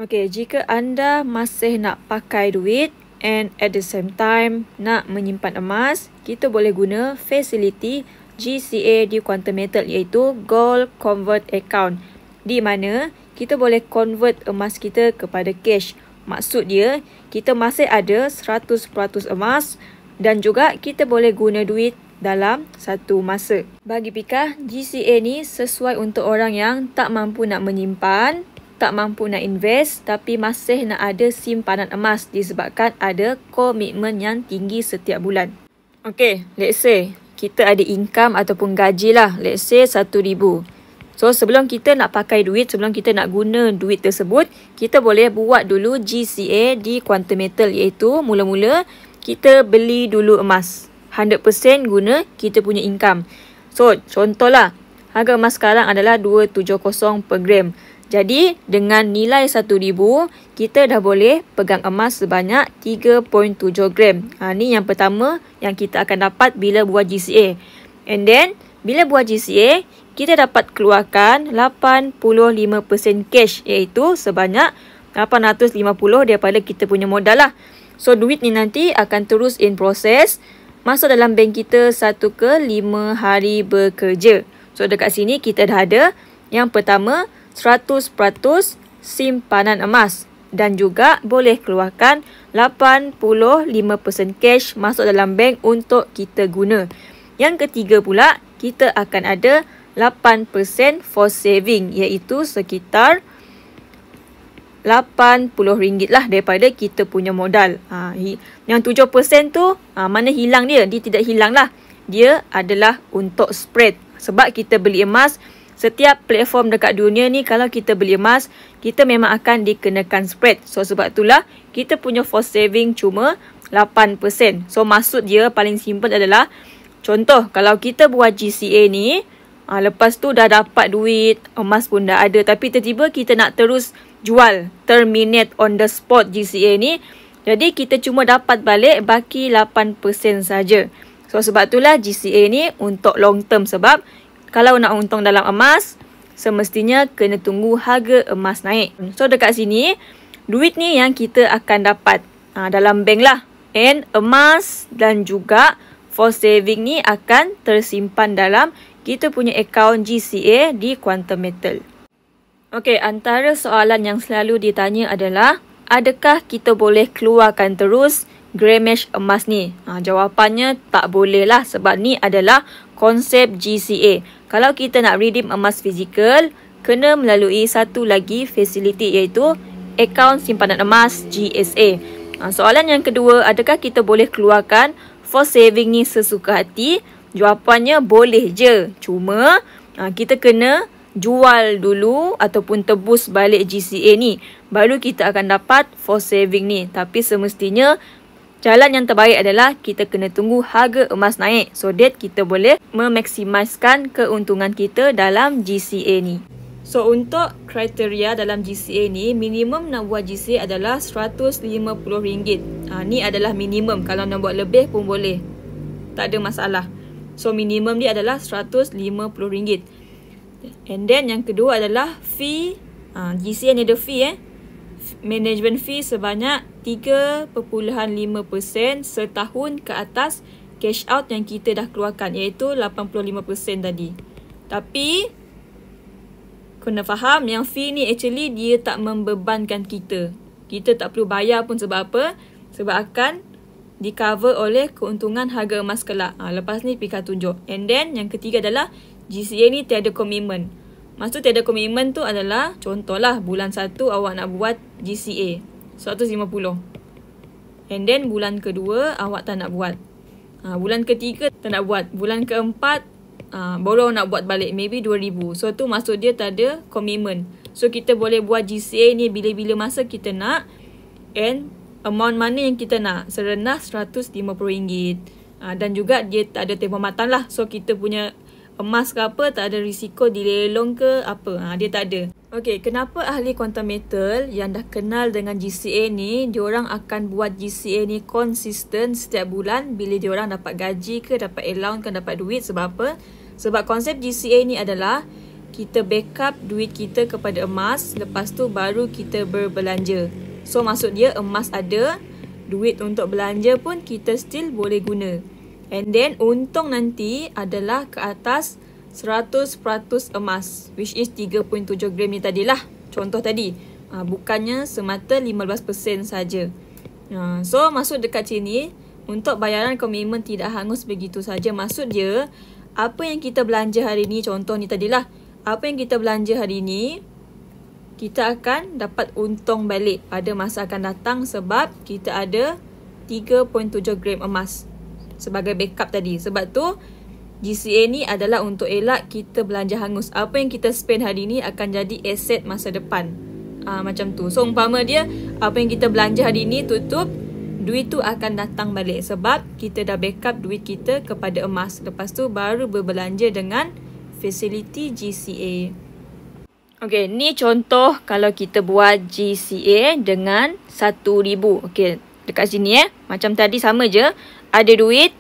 Okey, jika anda masih nak pakai duit and at the same time nak menyimpan emas, kita boleh guna fasiliti GCA di Quantum Metal iaitu Gold Convert Account, di mana kita boleh convert emas kita kepada cash. Maksud dia, kita masih ada 100% emas dan juga kita boleh guna duit dalam satu masa. Bagi Pika, GCA ni sesuai untuk orang yang tak mampu nak menyimpan, tak mampu nak invest tapi masih nak ada simpanan emas disebabkan ada komitmen yang tinggi setiap bulan. Okay, let's say kita ada income ataupun gaji lah. Let's say RM1,000. So, sebelum kita nak pakai duit, sebelum kita nak guna duit tersebut, kita boleh buat dulu GCA di Quantum Metal iaitu mula-mula kita beli dulu emas. 100% guna kita punya income. So, contohlah, harga emas sekarang adalah 270 per gram. Jadi, dengan nilai RM1,000, kita dah boleh pegang emas sebanyak 3.7 gram. Ni yang pertama yang kita akan dapat bila buat GCA. And then, bila buat GCA, kita dapat keluarkan 85% cash iaitu sebanyak 850 daripada kita punya modal lah. So, duit ni nanti akan terus in process masuk dalam bank kita 1 ke 5 hari bekerja. So, dekat sini kita dah ada yang pertama 100% simpanan emas dan juga boleh keluarkan 85% cash masuk dalam bank untuk kita guna. Yang ketiga pula, kita akan ada 8% for saving iaitu sekitar RM80 lah daripada kita punya modal. Yang 7% tu mana hilang dia? Dia tidak hilang lah. Dia adalah untuk spread. Sebab kita beli emas, setiap platform dekat dunia ni kalau kita beli emas, kita memang akan dikenakan spread. So sebab itulah kita punya for saving cuma 8%. So maksud dia paling simple adalah, contoh kalau kita buat GCA ni, lepas tu dah dapat duit, emas pun dah ada, tapi tiba-tiba kita nak terus jual, terminate on the spot GCA ni, jadi kita cuma dapat balik baki 8% saja. So sebab itulah GCA ni untuk long term, sebab kalau nak untung dalam emas, semestinya kena tunggu harga emas naik. So dekat sini, duit ni yang kita akan dapat dalam bank lah. And emas dan juga for saving ni akan tersimpan dalam kita punya akaun GCA di Quantum Metal. Okey, antara soalan yang selalu ditanya adalah, adakah kita boleh keluarkan terus grammage emas ni? Jawapannya tak boleh lah, sebab ni adalah konsep GCA. Kalau kita nak redeem emas fizikal, kena melalui satu lagi fasiliti iaitu akaun simpanan emas GSA. Soalan yang kedua, adakah kita boleh keluarkan for saving ni sesuka hati? Jawapannya boleh je. Cuma kita kena jual dulu ataupun tebus balik GCA ni, baru kita akan dapat for saving ni. Tapi semestinya jalan yang terbaik adalah kita kena tunggu harga emas naik, so that kita boleh memaksimiskan keuntungan kita dalam GCA ni. So untuk kriteria dalam GCA ni, minimum nak buat GCA adalah RM150. Ni adalah minimum. Kalau nak buat lebih pun boleh, tak ada masalah. So minimum dia adalah RM150. And then yang kedua adalah fee. GCA ni ada fee management fee sebanyak 3.5% setahun ke atas cash out yang kita dah keluarkan, iaitu 85% tadi. Tapi kena faham yang fee ni actually dia tak membebankan kita. Kita tak perlu bayar pun. Sebab apa? Sebab akan di cover oleh keuntungan harga emas kelak. Lepas ni Pika tunjuk. And then yang ketiga adalah GCA ni tiada komitmen. Maksud tiada komitmen tu adalah, contohlah bulan 1 awak nak buat GCA 150. And then bulan kedua awak tak nak buat. Bulan ketiga tak nak buat. Bulan keempat baru nak buat balik, maybe 2,000. So tu maksud dia tak ada komitmen. So kita boleh buat GCA ni bila-bila masa kita nak, and amount mana yang kita nak, serendah RM150. Dan juga dia tak ada tempoh matang lah. So kita punya emas ke apa, tak ada risiko dilelong ke apa. Dia tak ada. Okey, kenapa ahli Quantum Metal yang dah kenal dengan GCA ni, diorang akan buat GCA ni konsisten setiap bulan bila diorang dapat gaji ke, dapat allowance ke, dapat duit. Sebab apa? Sebab konsep GCA ni adalah kita backup duit kita kepada emas, lepas tu baru kita berbelanja. So maksud dia emas ada, duit untuk belanja pun kita still boleh guna. And then untung nanti adalah ke atas 100% emas, which is 3.7 gram ni tadilah. Contoh tadi, bukannya semata 15% saja. So maksud dekat sini, untuk bayaran komitmen tidak hangus begitu saja. Maksud dia, apa yang kita belanja hari ni, contoh ni tadilah, apa yang kita belanja hari ni, kita akan dapat untung balik pada masa akan datang sebab kita ada 3.7 gram emas sebagai backup tadi. Sebab tu GCA ni adalah untuk elak kita belanja hangus. Apa yang kita spend hari ni akan jadi aset masa depan. Macam tu. So umpama dia, apa yang kita belanja hari ni tutup, duit tu akan datang balik sebab kita dah backup duit kita kepada emas. Lepas tu baru berbelanja dengan fasiliti GCA. Okey, ni contoh kalau kita buat GCA dengan 1,000. Okey, dekat sini macam tadi sama je. Ada duit.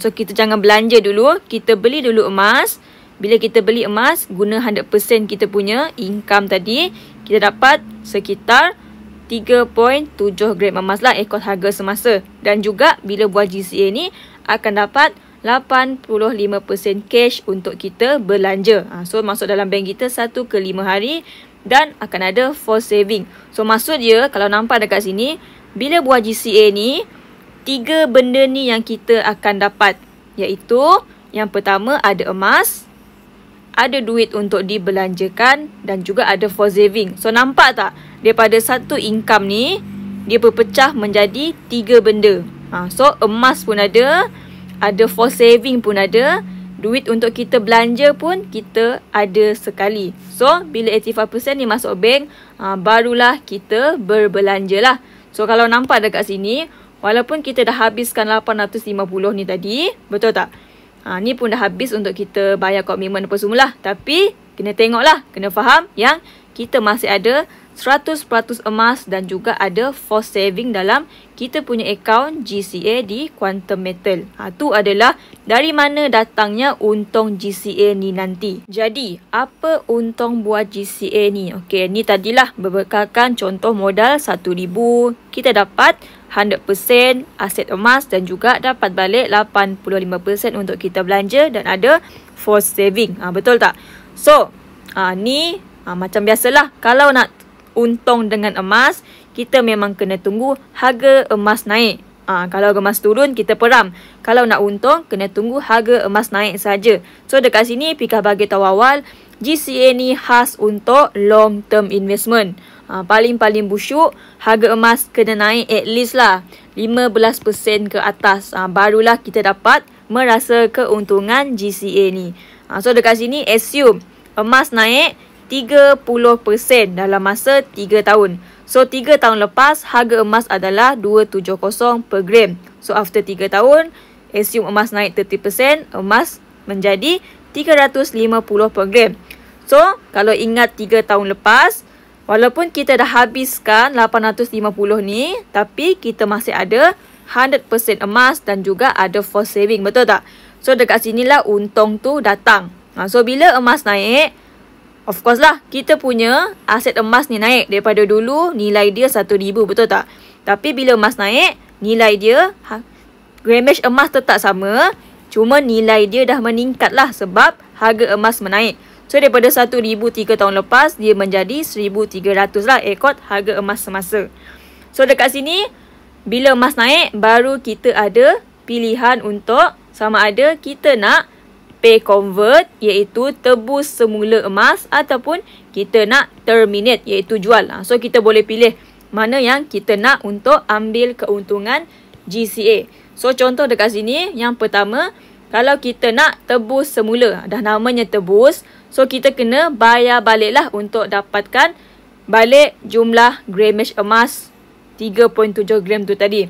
So kita jangan belanja dulu. Kita beli dulu emas. Bila kita beli emas, guna 100% kita punya income tadi. Kita dapat sekitar 3.7 gram emas lah ikut harga semasa. Dan juga bila buat GCA ni akan dapat 85% cash untuk kita belanja. So masuk dalam bank kita 1 ke 5 hari dan akan ada force saving. So maksud dia kalau nampak dekat sini, bila buat GCA ni, 3 benda ni yang kita akan dapat. Iaitu yang pertama ada emas, ada duit untuk dibelanjakan dan juga ada force saving. So nampak tak? Daripada satu income ni, dia berpecah menjadi 3 benda. So emas pun ada force saving pun ada, duit untuk kita belanja pun kita ada sekali. So bila 85% ni masuk bank, barulah kita berbelanja lah. So kalau nampak dekat sini, walaupun kita dah habiskan 850 ni tadi, betul tak? Ni pun dah habis untuk kita bayar komitmen apa semua lah. Tapi kena tengok lah, kena faham yang kita masih ada 100% emas dan juga ada force saving dalam kita punya akaun GCA di Quantum Metal. Tu adalah dari mana datangnya untung GCA ni nanti. Jadi, apa untung buat GCA ni? Okey, ni tadilah berbekalkan contoh modal 1,000. Kita dapat 100% aset emas dan juga dapat balik 85% untuk kita belanja dan ada force saving. Betul tak? So, ni macam biasalah. Kalau nak untung dengan emas, kita memang kena tunggu harga emas naik. Kalau emas turun, kita peram. Kalau nak untung, kena tunggu harga emas naik saja. So dekat sini, Pika bagi tahu awal, GCA ni khas untuk long term investment. Paling-paling busyuk, harga emas kena naik at least lah 15% ke atas. Barulah kita dapat merasa keuntungan GCA ni. So dekat sini, assume emas naik 30% dalam masa 3 tahun. So 3 tahun lepas harga emas adalah 270 per gram. So after 3 tahun, assume emas naik 30%, emas menjadi 350 per gram. So kalau ingat 3 tahun lepas, walaupun kita dah habiskan 850 ni, tapi kita masih ada 100% emas dan juga ada force saving, betul tak? So dekat sinilah untung tu datang. So bila emas naik, of course lah, kita punya aset emas ni naik. Daripada dulu, nilai dia 1,000, betul tak? Tapi bila emas naik, nilai dia, gramage emas tetap sama. Cuma nilai dia dah meningkat lah sebab harga emas menaik. So, daripada 1,000 3 tahun lepas, dia menjadi 1,300 lah ikut harga emas semasa. So, dekat sini, bila emas naik, baru kita ada pilihan untuk sama ada kita nak pay convert, iaitu tebus semula emas, ataupun kita nak terminate, iaitu jual. So kita boleh pilih mana yang kita nak untuk ambil keuntungan GCA. So contoh dekat sini, yang pertama, kalau kita nak tebus semula, dah namanya tebus, so kita kena bayar balik lah untuk dapatkan balik jumlah gramage emas 3.7 gram tu tadi.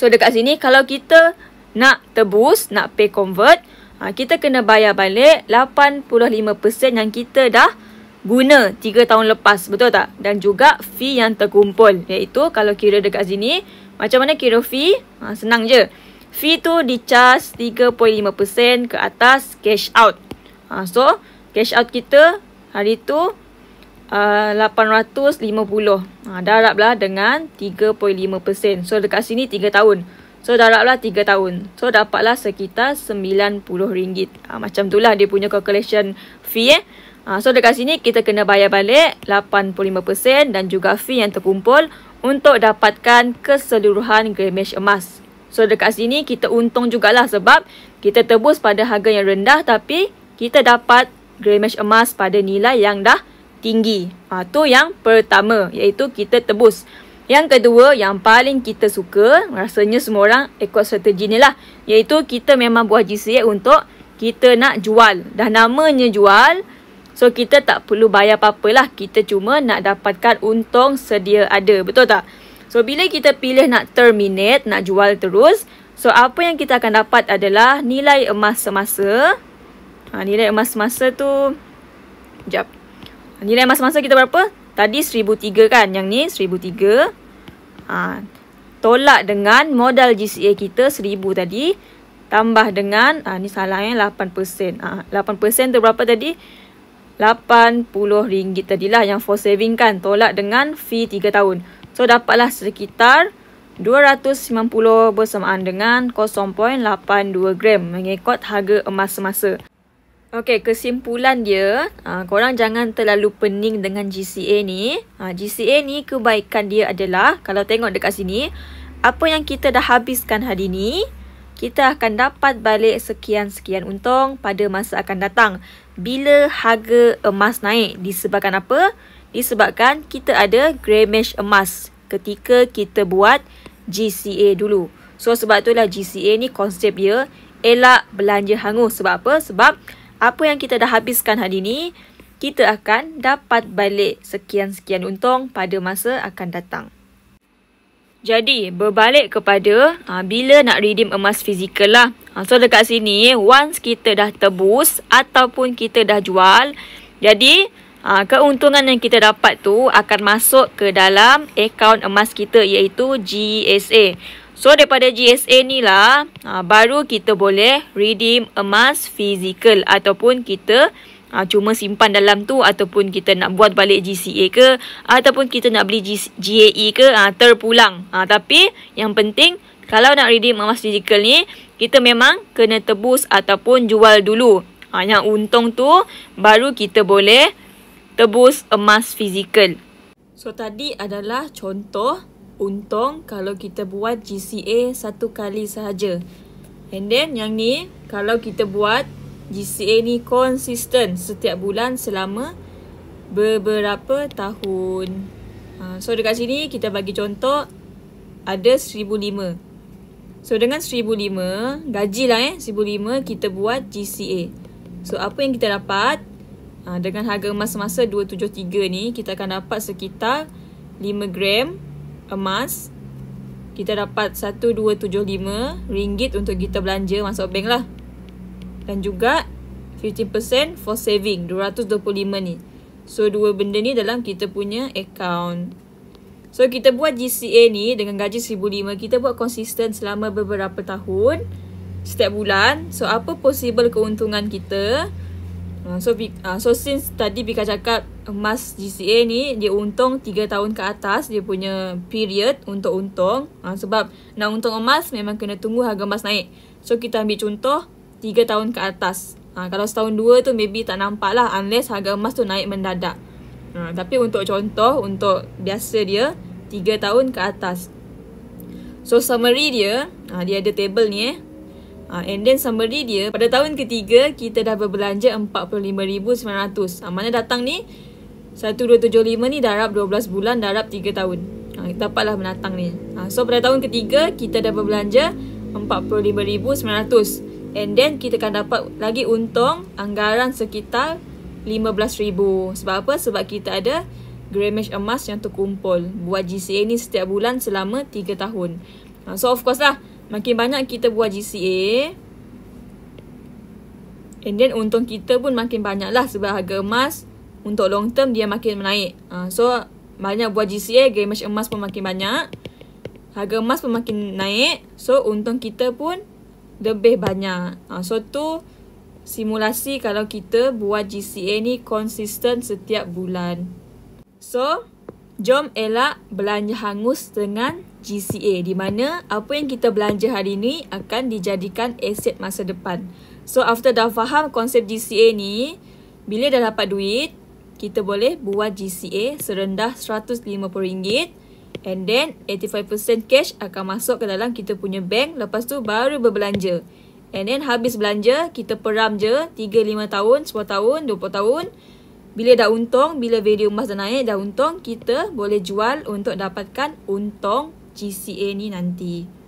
So dekat sini, kalau kita nak tebus, nak pay convert, kita kena bayar balik 85% yang kita dah guna 3 tahun lepas, betul tak? Dan juga fee yang terkumpul, iaitu kalau kira dekat sini, macam mana kira fee? Senang je. Fee tu di charge 3.5% ke atas cash out. So cash out kita hari tu 850. Darablah dengan 3.5%. So dekat sini 3 tahun. So darablah 3 tahun. So dapatlah sekitar RM90. Macam itulah dia punya calculation fee So dekat sini kita kena bayar balik 85% dan juga fee yang terkumpul untuk dapatkan keseluruhan gramage emas. So dekat sini kita untung jugalah sebab kita tebus pada harga yang rendah tapi kita dapat gramage emas pada nilai yang dah tinggi. Tu yang pertama, iaitu kita tebus. Yang kedua, yang paling kita suka, rasanya semua orang ikut strategi ni lah, iaitu kita memang buat GCA untuk kita nak jual. Dah namanya jual, so kita tak perlu bayar apa-apa lah. Kita cuma nak dapatkan untung sedia ada. Betul tak? So bila kita pilih nak terminate, nak jual terus, so apa yang kita akan dapat adalah nilai emas semasa. Nilai emas semasa tu, sekejap. Nilai emas semasa kita berapa? Tadi 1,003 kan? Yang ni 1,003. Tolak dengan modal GCA kita 1,000 tadi. Tambah dengan, ni salah 8%. 8% tu berapa tadi? RM80 tadilah yang for saving kan. Tolak dengan fee 3 tahun. So dapatlah sekitar 290 bersamaan dengan 0.82 gram mengikut harga emas semasa. Okey, kesimpulan dia, korang jangan terlalu pening dengan GCA ni. GCA ni kebaikan dia adalah, kalau tengok dekat sini, apa yang kita dah habiskan hari ni, kita akan dapat balik sekian-sekian untung pada masa akan datang. Bila harga emas naik, disebabkan apa? Disebabkan kita ada gramage emas ketika kita buat GCA dulu. So sebab itulah GCA ni konsep dia elak belanja hangus. Sebab apa? Sebab apa yang kita dah habiskan hari ni, kita akan dapat balik sekian-sekian untung pada masa akan datang. Jadi, berbalik kepada bila nak redeem emas fizikal lah. So, dekat sini, once kita dah tebus ataupun kita dah jual, jadi keuntungan yang kita dapat tu akan masuk ke dalam akaun emas kita iaitu GSA. So, daripada GSA ni lah, baru kita boleh redeem emas fizikal ataupun kita cuma simpan dalam tu ataupun kita nak buat balik GCA ke ataupun kita nak beli GAE ke terpulang. Tapi yang penting kalau nak redeem emas fizikal ni, kita memang kena tebus ataupun jual dulu. Yang untung tu baru kita boleh tebus emas fizikal. So, tadi adalah contoh untung kalau kita buat GCA satu kali sahaja. And then yang ni, kalau kita buat GCA ni konsisten setiap bulan selama beberapa tahun. So dekat sini kita bagi contoh ada 1,005. So dengan 1,005, gajilah 1,005 kita buat GCA. So apa yang kita dapat? Dengan harga emas semasa 273 ni, kita akan dapat sekitar 5 gram emas. Kita dapat 1,275 ringgit untuk kita belanja masuk bank lah. Dan juga 15% for saving 225 ni. So dua benda ni dalam kita punya account. So kita buat GCA ni dengan gaji 1,005, kita buat konsisten selama beberapa tahun setiap bulan. So apa possible keuntungan kita? So since tadi Bika cakap emas GCA ni dia untung 3 tahun ke atas, dia punya period untuk untung. Sebab nak untung emas memang kena tunggu harga emas naik. So kita ambil contoh 3 tahun ke atas. Kalau setahun 2 tu maybe tak nampak lah unless harga emas tu naik mendadak. Tapi untuk contoh, untuk biasa dia 3 tahun ke atas. So summary dia, dia ada table ni and then summary dia, pada tahun ketiga kita dah berbelanja 45,900. Mana datang ni 1,275 ni darab 12 bulan darab 3 tahun. Dapatlah mendatang ni. So pada tahun ketiga kita dah berbelanja 45,900. And then kita akan dapat lagi untung anggaran sekitar 15,000. Sebab apa? Sebab kita ada gramage emas yang terkumpul. Buat GCA ni setiap bulan selama 3 tahun. So of course lah, makin banyak kita buat GCA, and then untung kita pun makin banyak lah. Sebab harga emas untuk long term dia makin menaik. So banyak buat GCA, gramage emas pun makin banyak, harga emas pun makin naik. So untung kita pun lebih banyak. So tu simulasi kalau kita buat GCA ni konsisten setiap bulan. So, jom elak belanja hangus dengan GCA, di mana apa yang kita belanja hari ni akan dijadikan aset masa depan. So, after dah faham konsep GCA ni, bila dah dapat duit, kita boleh buat GCA serendah RM150 and then 85% cash akan masuk ke dalam kita punya bank. Lepas tu baru berbelanja. And then habis belanja, kita peram je 3, 5 tahun, 10 tahun, 20 tahun. Bila dah untung, bila value emas dah naik, dah untung, kita boleh jual untuk dapatkan untung GCA ni nanti.